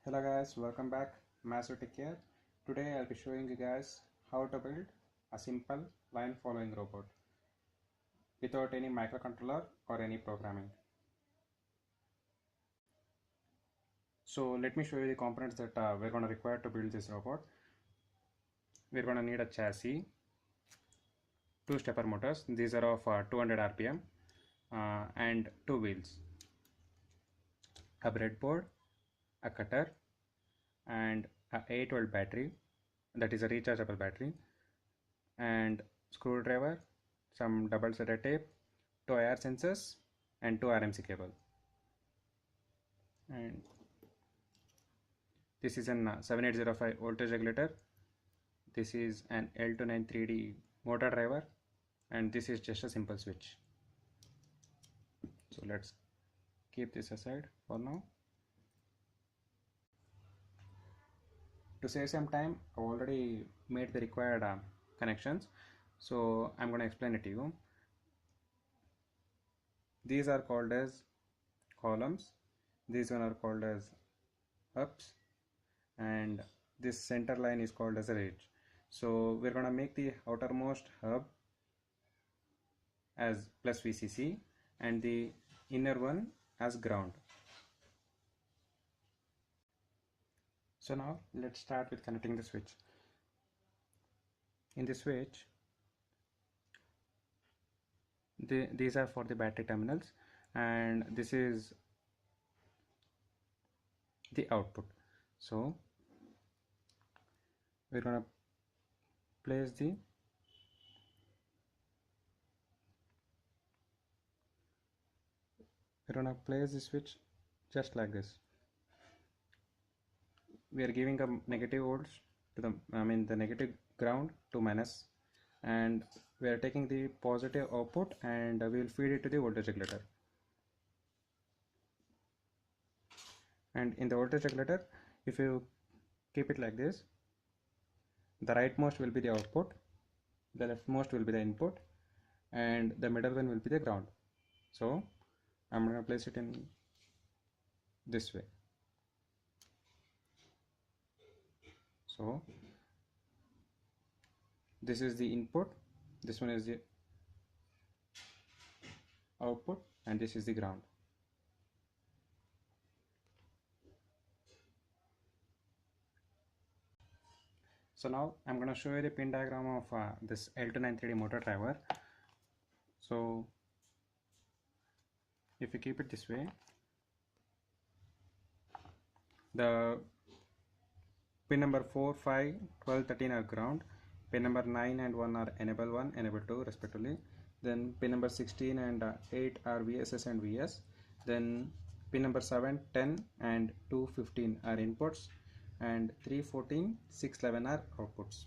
Hello guys, welcome back. Master Tech here. Today I'll be showing you guys how to build a simple line following robot without any microcontroller or any programming. So let me show you the components that we're going to require to build this robot. We're going to need a chassis, two stepper motors. These are of 200 RPM and two wheels, a breadboard, a cutter, and a 8-volt battery, that is a rechargeable battery, and screwdriver, some double-sided tape, two IR sensors, and two RMC cable. And this is an 7805 voltage regulator. This is an L293D motor driver, and this is just a simple switch. So let's keep this aside for now. To save some time, I've already made the required connections, so I'm going to explain it to you. These are called as columns, these one are called as hubs, and this center line is called as a ridge. So we're going to make the outermost hub as plus VCC and the inner one as ground. So now let's start with connecting the switch. In the switch, these are for the battery terminals, and this is the output. So we're going to place the switch just like this. We are giving a negative volts to the negative ground to minus, and we are taking the positive output and we will feed it to the voltage regulator. And in the voltage regulator, if you keep it like this, the rightmost will be the output, the leftmost will be the input, and the middle one will be the ground. So I'm going to place it in this way. So this is the input, this one is the output, and this is the ground. So now I'm going to show you the pin diagram of this L293D motor driver. So if you keep it this way, the pin number 4, 5, 12, 13 are ground, pin number 9 and 1 are enable 1, enable 2 respectively, then pin number 16 and 8 are VSS and VS, then pin number 7, 10 and 2, 15 are inputs, and 3, 14, 6, 11 are outputs.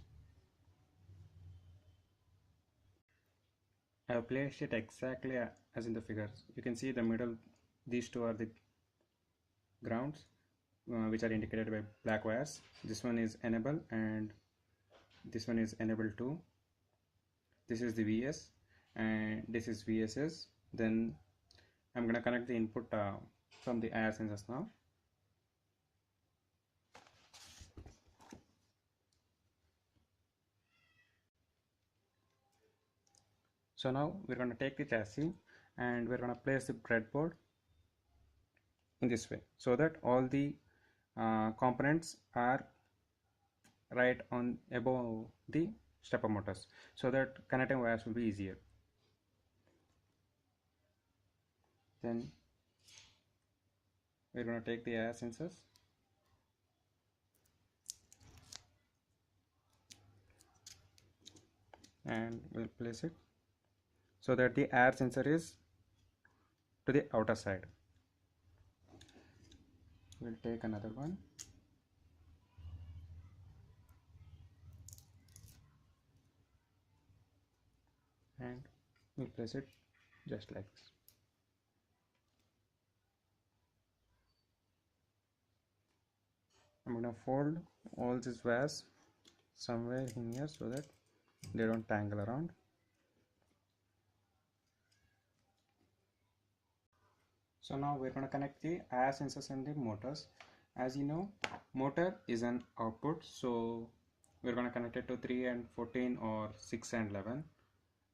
I have placed it exactly as in the figures. You can see the middle, these two are the grounds, which are indicated by black wires. This one is enable and this one is enable 2. This is the VS and this is VSS. Then I'm going to connect the input from the IR sensors now. So now we're going to take the chassis and we're going to place the breadboard in this way so that all the components are right on above the stepper motors, so that connecting wires will be easier. Then we're going to take the IR sensors and we'll place it so that the IR sensor is to the outer side. We'll take another one and we'll place it just like this. I'm going to fold all these wires somewhere in here so that they don't tangle around. So now we're going to connect the IR sensors and the motors, As you know, motor is an output, so we're going to connect it to 3 and 14 or 6 and 11,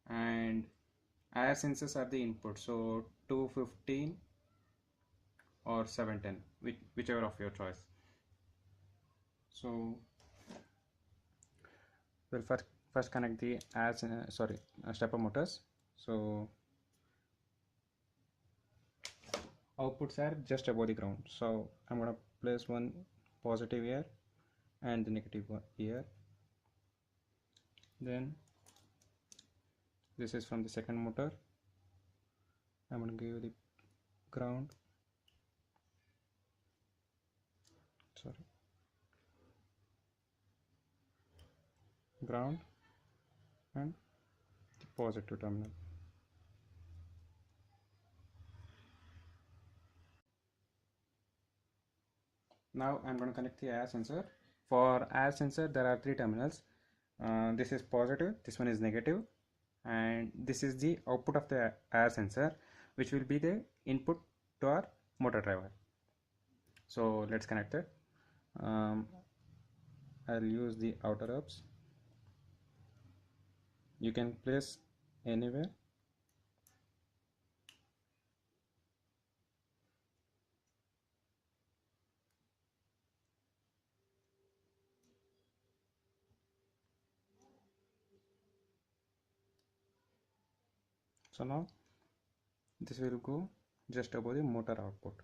and IR sensors are the input, so 215 or 710, whichever of your choice. So we'll first connect the stepper motors. So outputs are just above the ground, so I'm gonna place one positive here and the negative one here. Then this is from the second motor. I'm gonna give the ground, ground and the positive terminal. Now I'm going to connect the IR sensor. For IR sensor there are three terminals. This is positive, this one is negative, and this is the output of the IR sensor, which will be the input to our motor driver. So let's connect it. I'll use the outer hubs. You can place anywhere. So now this will go just above the motor output.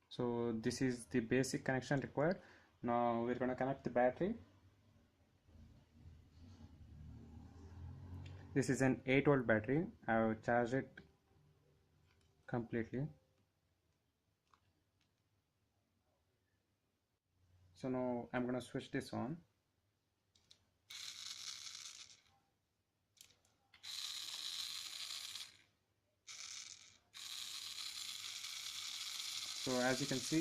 So this is the basic connection required. Now we're going to connect the battery. This is an 8-volt battery. I have charged it completely. So now I'm going to switch this on. So as you can see,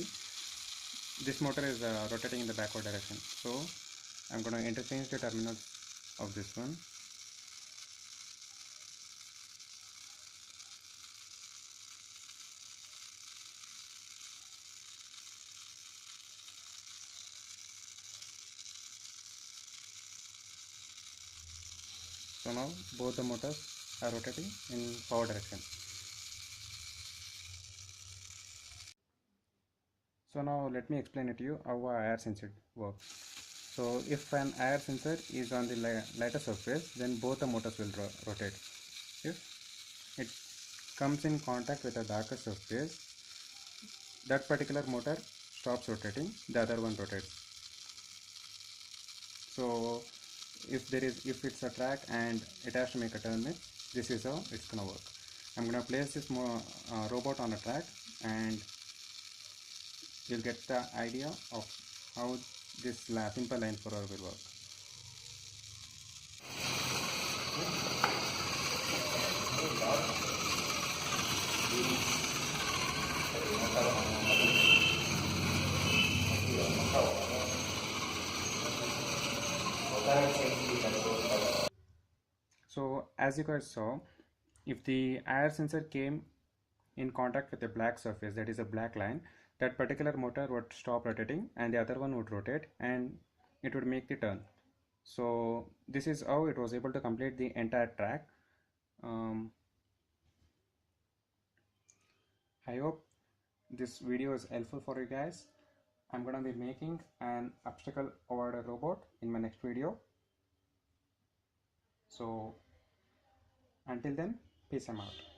this motor is rotating in the backward direction. So I'm going to interchange the terminals of this one. So now both the motors are rotating in power direction. So now let me explain it to you how a IR sensor works. So if an IR sensor is on the lighter surface, then both the motors will rotate. If it comes in contact with a darker surface, that particular motor stops rotating, the other one rotates. So if it's a track and it has to make a turn, this is how it's gonna work. I'm gonna place this robot on a track, and you'll get the idea of how this simple line follower will work. So as you guys saw, if the IR sensor came in contact with a black surface, that is a black line, that particular motor would stop rotating and the other one would rotate and it would make the turn. So this is how it was able to complete the entire track. I hope this video is helpful for you guys. I'm gonna be making an obstacle avoider robot in my next video. So until then, peace out.